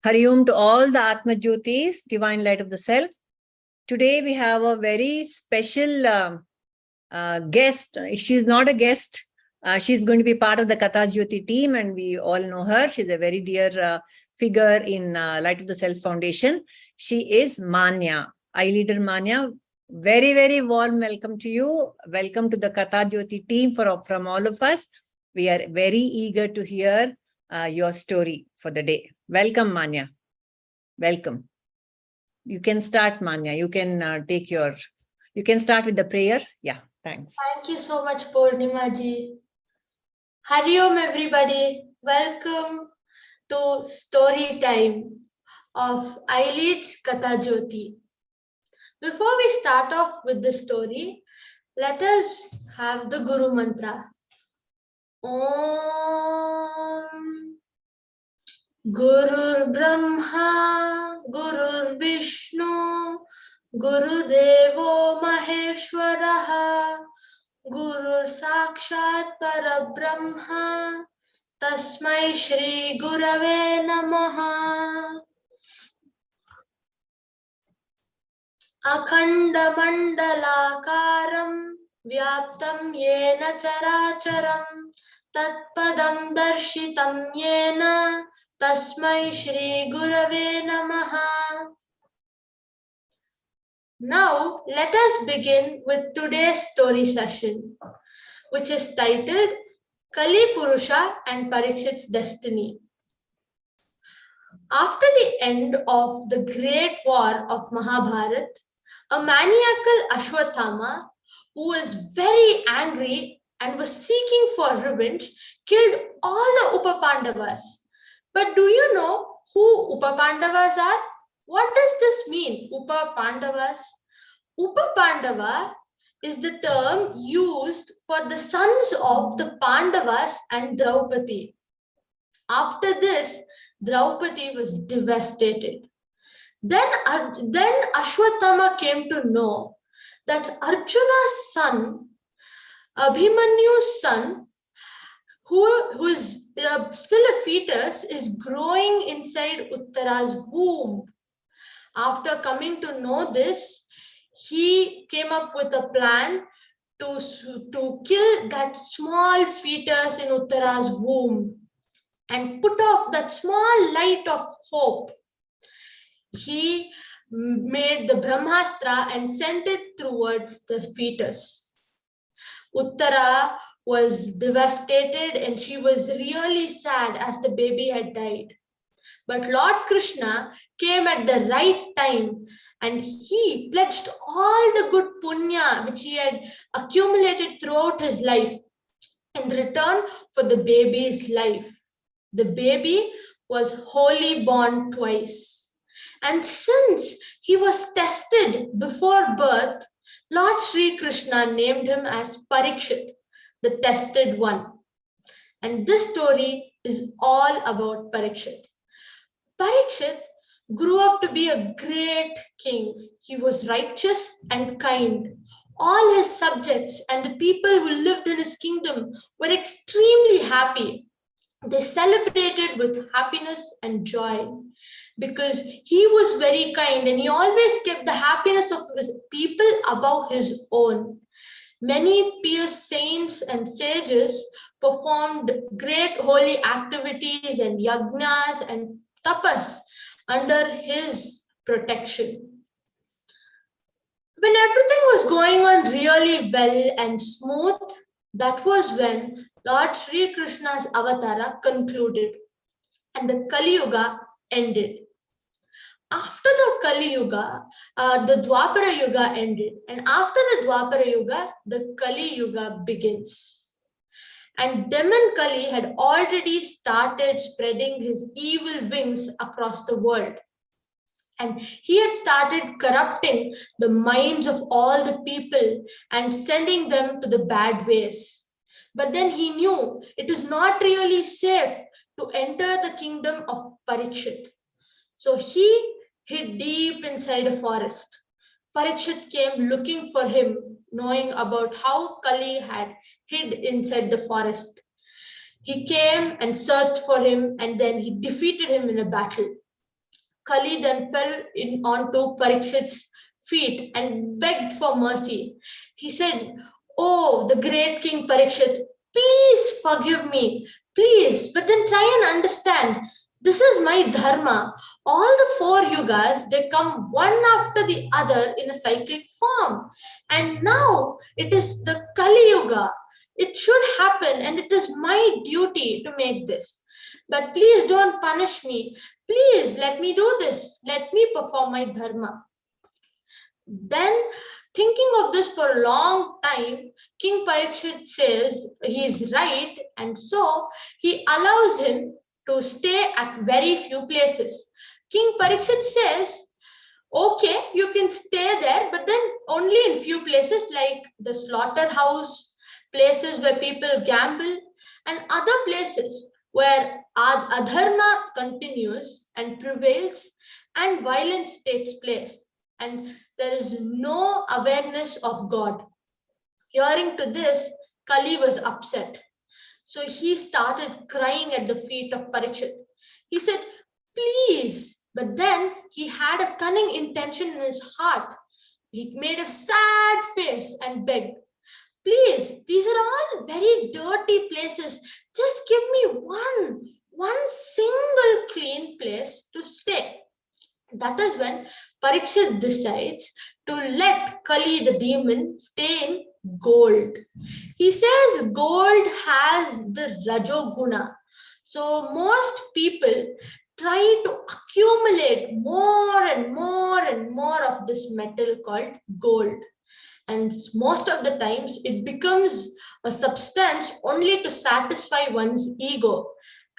Hari Om to all the Atma Jyotis, divine light of the self. Today we have a very special guest. She's not a guest. She's going to be part of the Kathajyoti team, and we all know her. She's a very dear figure in Light of the Self Foundation. She is Maanya, iLeader Maanya. Very, very warm welcome to you. Welcome to the Kathajyoti team from all of us. We are very eager to hear your story for the day. Welcome, Maanya. Welcome. You can start, Maanya. You can you can start with the prayer. Yeah, thanks. Thank you so much, Purnima ji. Hari Om, everybody. Welcome to Storytime of iLead's Kathajyoti. Before we start off with the story, let us have the Guru Mantra. Om Gurur Brahma, Gurur Vishnu, Guru Devo Maheshwaraha, Gurur Sakshat Parabrahma, Tasmai Shri Gurave Namaha. Akhanda Mandalakaram, Vyaptam Yena Characharam, Tatpadam Darshitam Yena, Tasmai Shri Gurave Namaha. Now, let us begin with today's story session, which is titled Kali Purusha and Parikshit's Destiny. After the end of the great war of Mahabharata, a maniacal Ashwatthama, who was very angry and was seeking for revenge, killed all the Upapandavas. But do you know who Upapandavas are? What does this mean, Upapandavas? Upapandava is the term used for the sons of the Pandavas and Draupadi. After this, Draupadi was devastated. Then Ashwatthama came to know that Arjuna's son, Abhimanyu's son, who is still a fetus, is growing inside Uttara's womb. After coming to know this, he came up with a plan to kill that small fetus in Uttara's womb and put off that small light of hope. He made the Brahmastra and sent it towards the fetus. Uttara was devastated and she was really sad as the baby had died. But Lord Krishna came at the right time and he pledged all the good punya which he had accumulated throughout his life in return for the baby's life. The baby was wholly born twice. And since he was tested before birth, Lord Sri Krishna named him as Parikshit, the tested one. And this story is all about Parikshit. Parikshit grew up to be a great king. He was righteous and kind. All his subjects and the people who lived in his kingdom were extremely happy. They celebrated with happiness and joy because he was very kind and he always kept the happiness of his people above his own. Many pious saints and sages performed great holy activities and yagnas and tapas under his protection. When everything was going on really well and smooth, that was when Lord Sri Krishna's avatara concluded and the Kali Yuga ended. After the Kali Yuga, the Dwapara Yuga ended, and after the Dwapara Yuga, the Kali Yuga begins. And Demon Kali had already started spreading his evil wings across the world. And he had started corrupting the minds of all the people and sending them to the bad ways. But then he knew it is not really safe to enter the kingdom of Parikshit. So he hid deep inside a forest. Parikshit came looking for him, knowing about how Kali had hid inside the forest. He came and searched for him, and then he defeated him in a battle. Kali then fell onto Parikshit's feet and begged for mercy. He said, "Oh, the great King Parikshit, please forgive me, please, but then try and understand. This is my dharma. All the four yugas, they come one after the other in a cyclic form. And now it is the Kali Yuga. It should happen, and it is my duty to make this. But please don't punish me. Please let me do this. Let me perform my dharma." Then, thinking of this for a long time, King Parikshit says he is right, and so he allows him to stay at very few places. King Parikshit says, "Okay, you can stay there, but then only in few places like the slaughterhouse, places where people gamble, and other places where adharma continues and prevails and violence takes place, and there is no awareness of God." Hearing to this, Kali was upset. So he started crying at the feet of Parikshit. He said, "Please." But then he had a cunning intention in his heart. He made a sad face and begged, "Please, these are all very dirty places. Just give me one single clean place to stay." That is when Parikshit decides to let Kali the demon stay in gold. He says gold has the Rajoguna. So most people try to accumulate more and more and more of this metal called gold. And most of the times it becomes a substance only to satisfy one's ego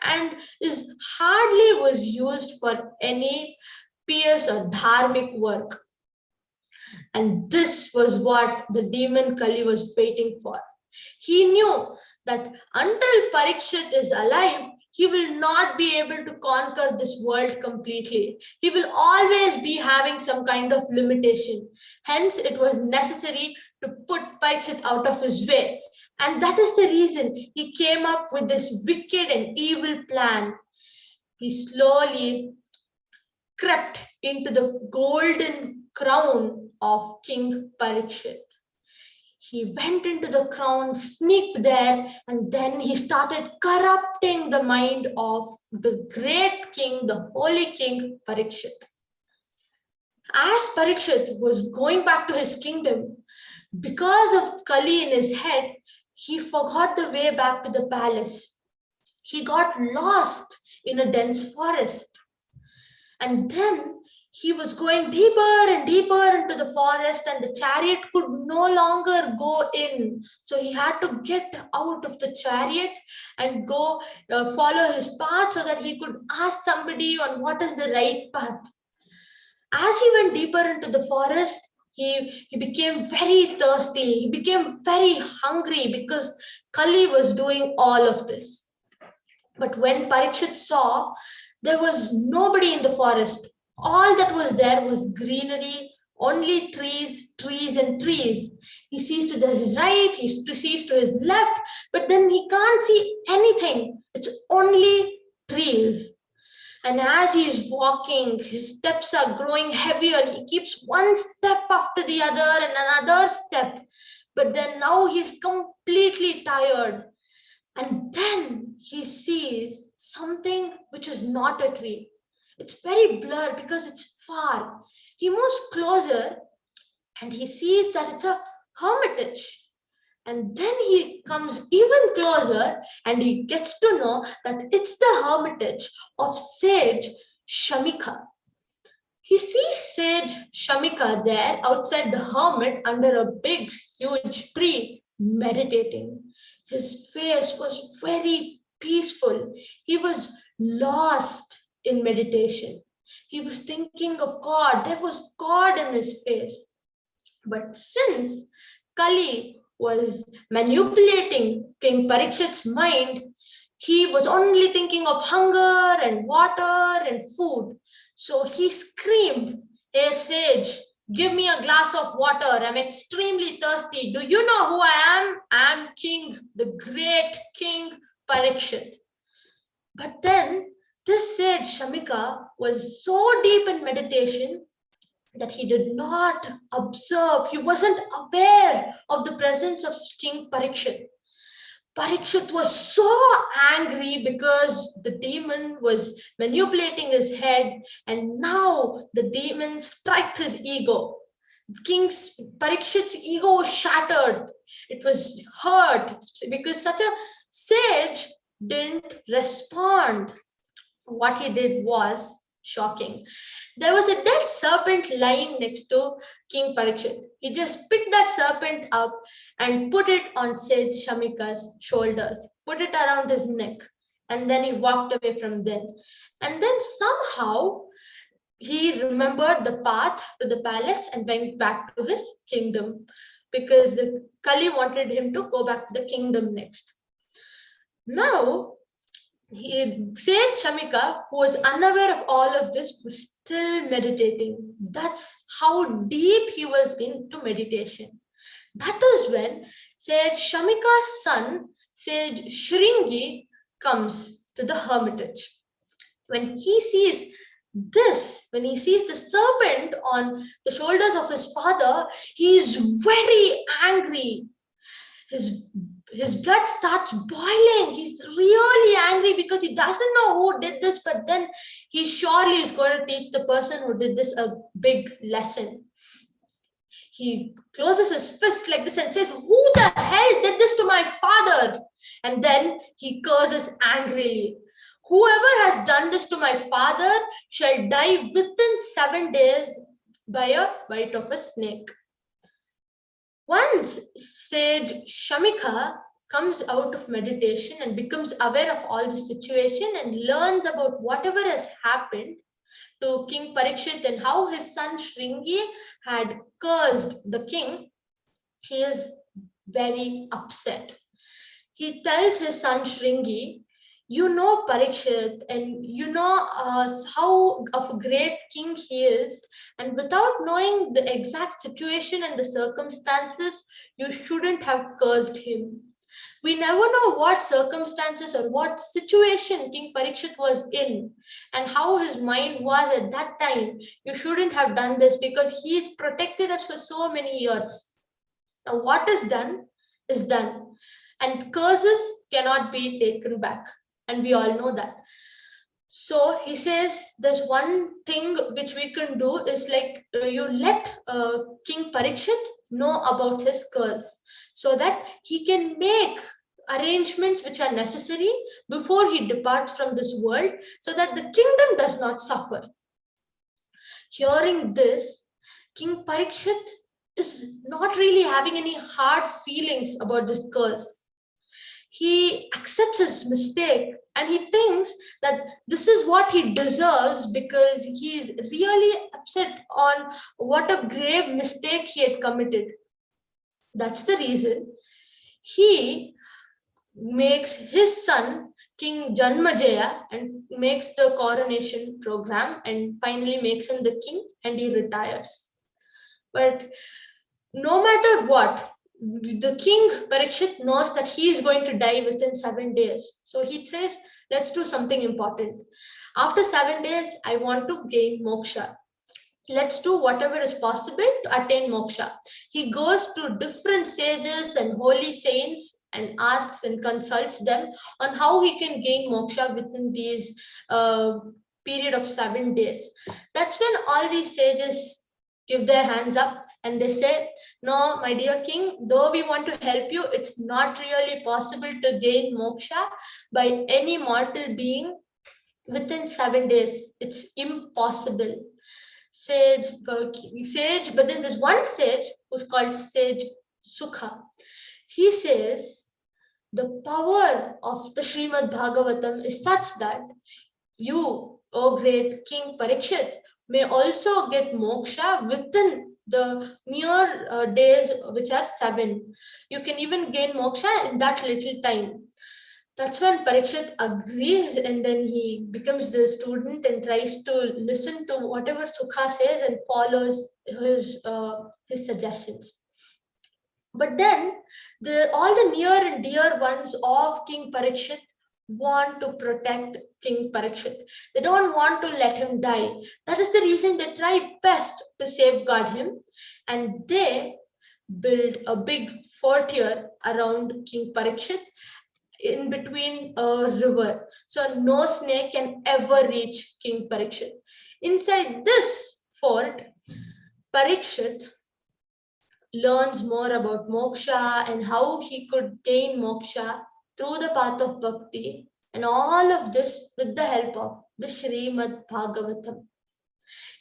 and is hardly was used for any pious or dharmic work. And this was what the demon Kali was waiting for. He knew that until Parikshit is alive, he will not be able to conquer this world completely. He will always be having some kind of limitation. Hence, it was necessary to put Parikshit out of his way. And that is the reason he came up with this wicked and evil plan. He slowly crept into the golden crown of King Parikshit. He went into the crown, sneaked there, and then he started corrupting the mind of the great king, the holy king Parikshit. As Parikshit was going back to his kingdom, because of Kali in his head, he forgot the way back to the palace. He got lost in a dense forest. And then he was going deeper and deeper into the forest, and the chariot could no longer go in. So he had to get out of the chariot and go follow his path so that he could ask somebody on what is the right path. As he went deeper into the forest, he became very thirsty. He became very hungry because Kali was doing all of this. But when Parikshit saw, there was nobody in the forest. All that was there was greenery, only trees, trees, and trees. He sees to his right, he sees to his left, but then he can't see anything. It's only trees. And as he's walking, his steps are growing heavier. He keeps one step after the other and another step. But then now he's completely tired. And then he sees something which is not a tree. It's very blurred because it's far. He moves closer and he sees that it's a hermitage. And then he comes even closer and he gets to know that it's the hermitage of sage Shamika. He sees sage Shamika there outside the hermit under a big, huge tree meditating. His face was very peaceful. He was lost in meditation. He was thinking of God. There was God in his face. But since Kali was manipulating King Parikshit's mind, he was only thinking of hunger and water and food. So he screamed, "Hey sage, give me a glass of water. I'm extremely thirsty. Do you know who I am? I'm King, the great King Parikshit." But then This sage Shamika was so deep in meditation that he did not observe, he wasn't aware of the presence of King Parikshit. Parikshit was so angry because the demon was manipulating his head, and now the demon struck his ego. King's Parikshit's ego was shattered. It was hurt because such a sage didn't respond. What he did was shocking. There was a dead serpent lying next to King Parikshit. He just picked that serpent up and put it on Sage Shamika's shoulders, put it around his neck, and then he walked away from them. And then somehow he remembered the path to the palace and went back to his kingdom because the Kali wanted him to go back to the kingdom next. Now, Sage Shamika, who was unaware of all of this, was still meditating. That's how deep he was into meditation. That was when Sage Shamika's son, Sage Shringi, comes to the hermitage. When he sees this, when he sees the serpent on the shoulders of his father, he is very angry. His blood starts boiling. He's really angry because he doesn't know who did this, but then he surely is going to teach the person who did this a big lesson. He closes his fist like this and says, "Who the hell did this to my father?" And then he curses angrily. "Whoever has done this to my father shall die within 7 days by a bite of a snake." Once Sage Shamika comes out of meditation and becomes aware of all the situation and learns about whatever has happened to King Parikshit and how his son Shringi had cursed the king, he is very upset. He tells his son Shringi, "You know Parikshit and you know how of a great king he is, and without knowing the exact situation and the circumstances, you shouldn't have cursed him. We never know what circumstances or what situation King Parikshit was in and how his mind was at that time. You shouldn't have done this because he's protected us for so many years. Now, what is done is done, and curses cannot be taken back. And we all know that." So he says, "There's one thing which we can do is like you let King Parikshit know about his curse so that he can make arrangements which are necessary before he departs from this world so that the kingdom does not suffer." Hearing this, King Parikshit is not really having any hard feelings about this curse. He accepts his mistake and he thinks that this is what he deserves because he's really upset on what a grave mistake he had committed. That's the reason he makes his son King Janmajaya and makes the coronation program and finally makes him the king and he retires. But no matter what, the king Parikshit knows that he is going to die within 7 days. So he says, "Let's do something important. After 7 days, I want to gain moksha. Let's do whatever is possible to attain moksha." He goes to different sages and holy saints and asks and consults them on how he can gain moksha within these period of 7 days. That's when all these sages give their hands up and they say, "No, my dear king, though we want to help you, it's not really possible to gain moksha by any mortal being within 7 days. It's impossible." But then there's one sage who's called Sage Sukha. He says, "The power of the Srimad Bhagavatam is such that you, O great King Parikshit, may also get moksha within the mere days which are 7. You can even gain moksha in that little time." That's when Parikshit agrees and then he becomes the student and tries to listen to whatever Sukha says and follows his suggestions. But then all the near and dear ones of King Parikshit want to protect King Parikshit. They don't want to let him die. That is the reason they try best to safeguard him, and they build a big fort here around King Parikshit in between a river. So no snake can ever reach King Parikshit. Inside this fort, Parikshit learns more about moksha and how he could gain moksha through the path of bhakti, and all of this with the help of the Srimad Bhagavatam.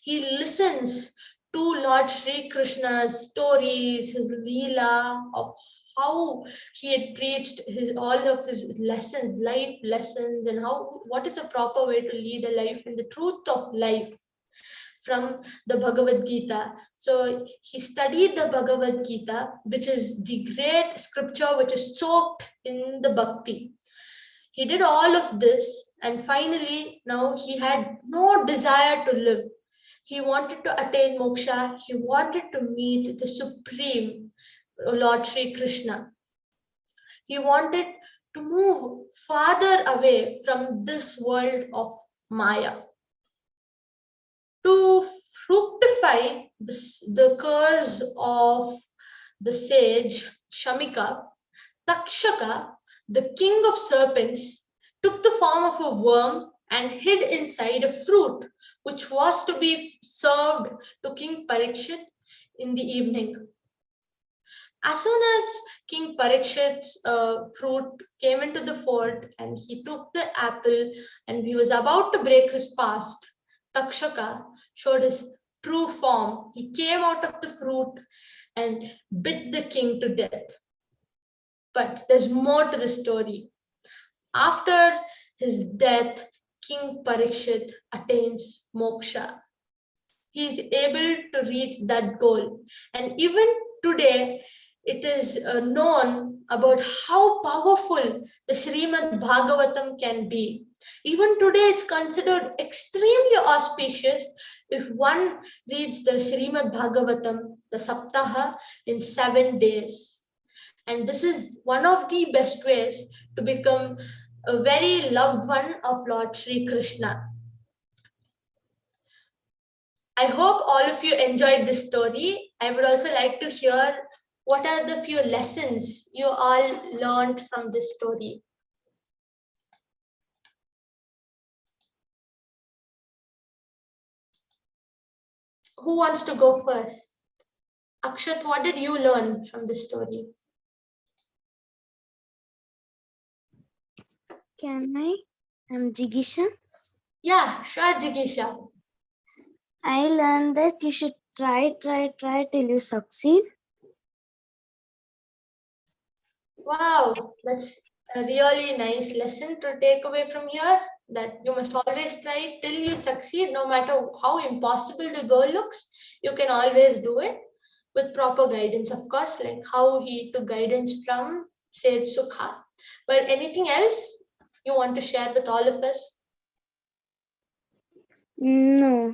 He listens to Lord Sri Krishna's stories, his leela of how he had preached all of his lessons, life lessons, and what is the proper way to lead a life and the truth of life from the Bhagavad Gita. So he studied the Bhagavad Gita, which is the great scripture which is soaked in the bhakti. He did all of this, and finally now he had no desire to live. He wanted to attain moksha. He wanted to meet the Supreme Lord Sri Krishna. He wanted to move farther away from this world of Maya. To fructify the curse of the sage Shamika, Takshaka, the king of serpents, took the form of a worm and hid inside a fruit which was to be served to King Parikshit in the evening. As soon as King Parikshit's fruit came into the fort and he took the apple and he was about to break his fast, Takshaka showed his true form. He came out of the fruit and bit the king to death. But there's more to the story. After his death, King Parikshit attains moksha. He is able to reach that goal. And even today, it is known about how powerful the Srimad Bhagavatam can be. Even today, it's considered extremely auspicious if one reads the Srimad Bhagavatam, the Saptaha, in 7 days. And this is one of the best ways to become a very loved one of Lord Sri Krishna. I hope all of you enjoyed this story. I would also like to hear what are the few lessons you all learned from this story. Who wants to go first? Akshat, what did you learn from this story? Can I? I'm Jigisha. Yeah, sure, Jigisha. I learned that you should try till you succeed. Wow, that's a really nice lesson to take away from here, that you must always try till you succeed. No matter how impossible the goal looks, you can always do it with proper guidance, of course, like how he took guidance from Sage Sukha. But anything else you want to share with all of us? No.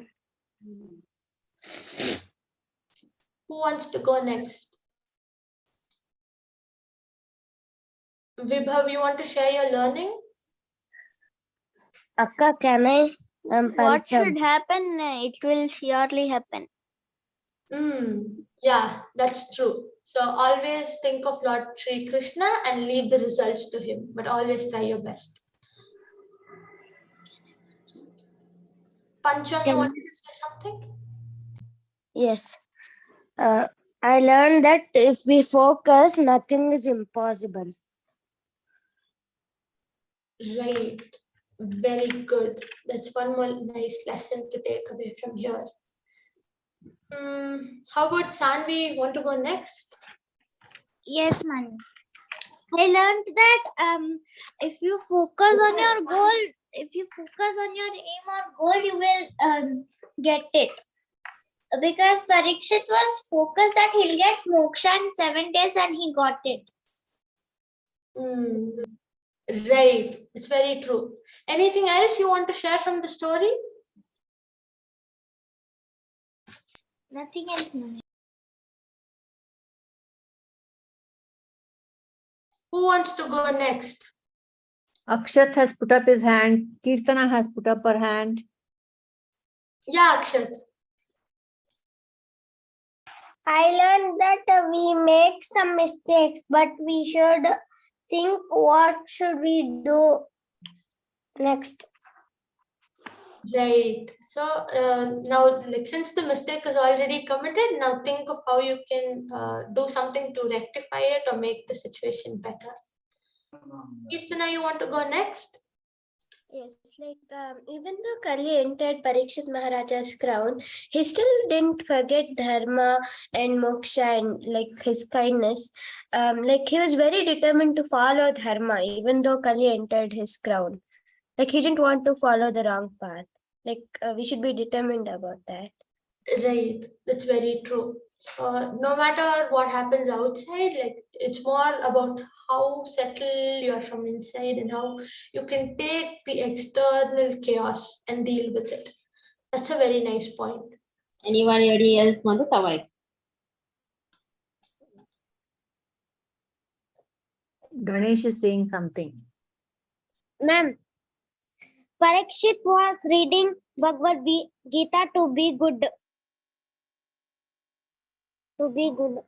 Who wants to go next? Vibhav, you want to share your learning? Akka, can I? What should happen? It will surely happen. Yeah, that's true. So always think of Lord Sri Krishna and leave the results to him, but always try your best. Pancham, you wanted to say something? Yes. I learned that if we focus, nothing is impossible. Right. Very good. That's one more nice lesson to take away from here. How about Sanvi? Want to go next? Yes, Manu. I learned that if you focus on your goal, if you focus on your aim or goal, you will get it. Because Parikshit was focused that he'll get moksha in 7 days and he got it. Right. It's very true. Anything else you want to share from the story? Nothing else, Manu. Who wants to go next? Akshat has put up his hand. Kirtana has put up her hand. Yeah, Akshat. I learned that we make some mistakes, but we should think what should we do next. Right. So now, like, since the mistake is already committed, now think of how you can do something to rectify it or make the situation better. Kirtana, you want to go next? Yes, even though Kali entered Parikshit Maharaja's crown, he still didn't forget dharma and moksha and his kindness. He was very determined to follow dharma, even though Kali entered his crown. He didn't want to follow the wrong path. We should be determined about that. Right, that's very true. No matter what happens outside, like, it's more about how settled you are from inside and how you can take the external chaos and deal with it. That's a very nice point. Anybody else want to cover it? Ganesh is saying something. Ma'am, Parikshit was reading Bhagavad Gita to be good. To be good.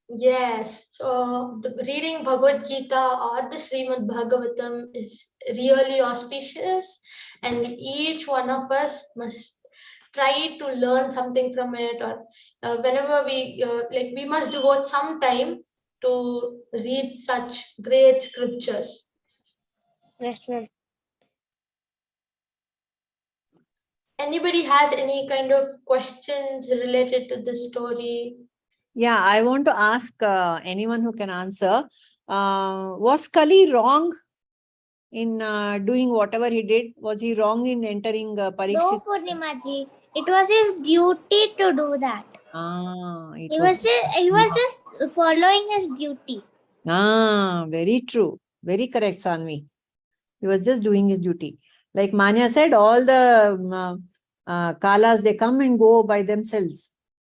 Yes, so the reading Bhagavad Gita or the Srimad Bhagavatam is really auspicious, and each one of us must try to learn something from it, or whenever we must devote some time to read such great scriptures. Yes, ma'am. Anybody has any kind of questions related to this story? Yeah, I want to ask anyone who can answer. Was Kali wrong in doing whatever he did? Was he wrong in entering No, Parikshit? Purnimaji. It was his duty to do that. It He was just following his duty. Very true. Very correct, Sanvi. He was just doing his duty. Like Maanya said, all the kalas, they come and go by themselves.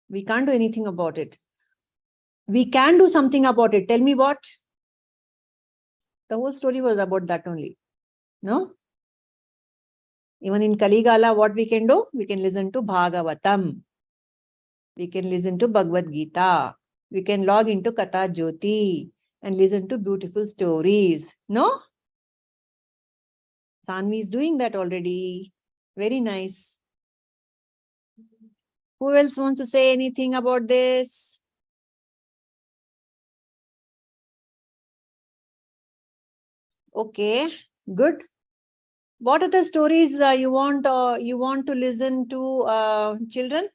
We can't do anything about it. We can do something about it. Tell me what? The whole story was about that only. No? Even in Kaligala, what we can do? We can listen to Bhagavatam. We can listen to Bhagavad Gita. We can log into Kathajyoti and listen to beautiful stories. No? Sanvi is doing that already. Very nice. Who else wants to say anything about this? Okay, good. What are the stories you want to listen to, children?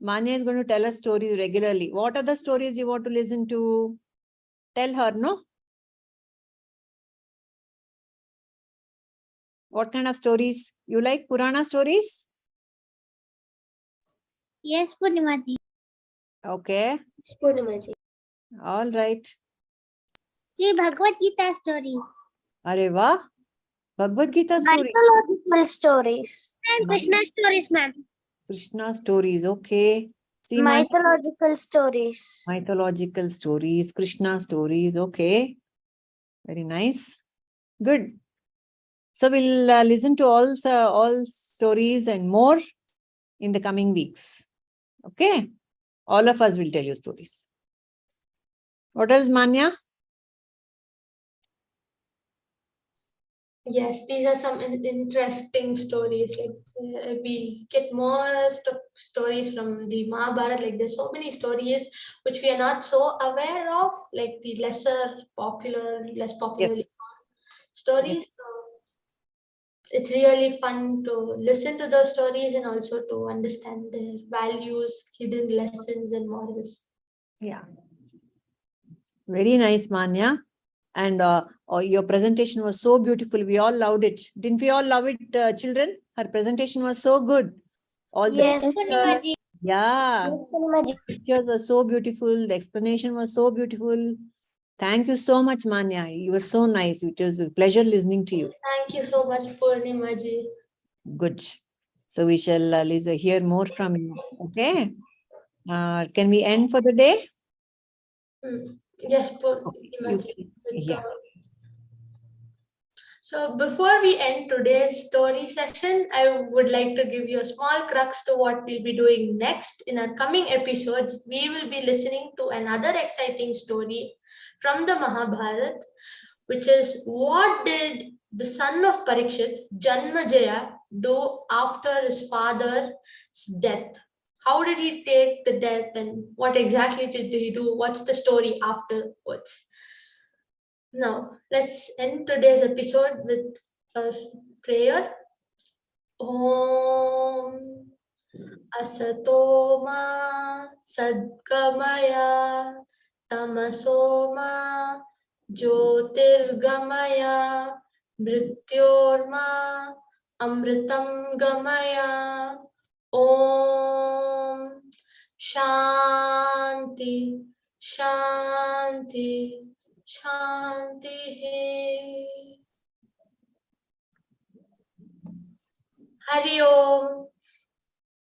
Maanya is going to tell us stories regularly. What are the stories you want to listen to? Tell her, no? What kind of stories? You like Purana stories? Yes, Purnimaji. Okay, Yes, Purnimaji. all right. See Bhagavad Gita stories. Arey wah. Bhagavad Gita story. Mythological stories. And Krishna stories, ma'am. Krishna stories, okay. See, Maanya, Mythological stories. mythological stories, Krishna stories, okay. Very nice. Good. So we'll listen to all stories and more in the coming weeks. Okay. All of us will tell you stories. What else, Maanya? Yes, these are some interesting stories. Like, we get more stories from the Mahabharata. Like, there's so many stories which we are not so aware of, like the less popularly Yes. stories. So it's really fun to listen to those stories and also to understand their values, hidden lessons, and morals. Yeah. Very nice, Maanya. And your presentation was so beautiful. We all loved it. Didn't we all love it, children? Her presentation was so good. All the Yes, Purnimaji. yeah, Purnimaji. pictures were so beautiful. The explanation was so beautiful. Thank you so much, Maanya. You were so nice. It was a pleasure listening to you. Thank you so much, Purnimaji. Good. So we shall hear more from you. Okay. Can we end for the day? Yes, You, Purnimaji. yeah. So before we end today's story session, I would like to give you a small crux to what we'll be doing next. In our coming episodes, we will be listening to another exciting story from the Mahabharata, which is what did the son of Parikshit, Janmajaya, do after his father's death? How did he take the death and what exactly did he do? What's the story afterwards? Now, let's end today's episode with a prayer. Om Asatoma Sadgamaya Tamasoma Jyotirgamaya Mrityorma Amritam Gamaya. Om Shanti Shanti Shanti. Hari Om.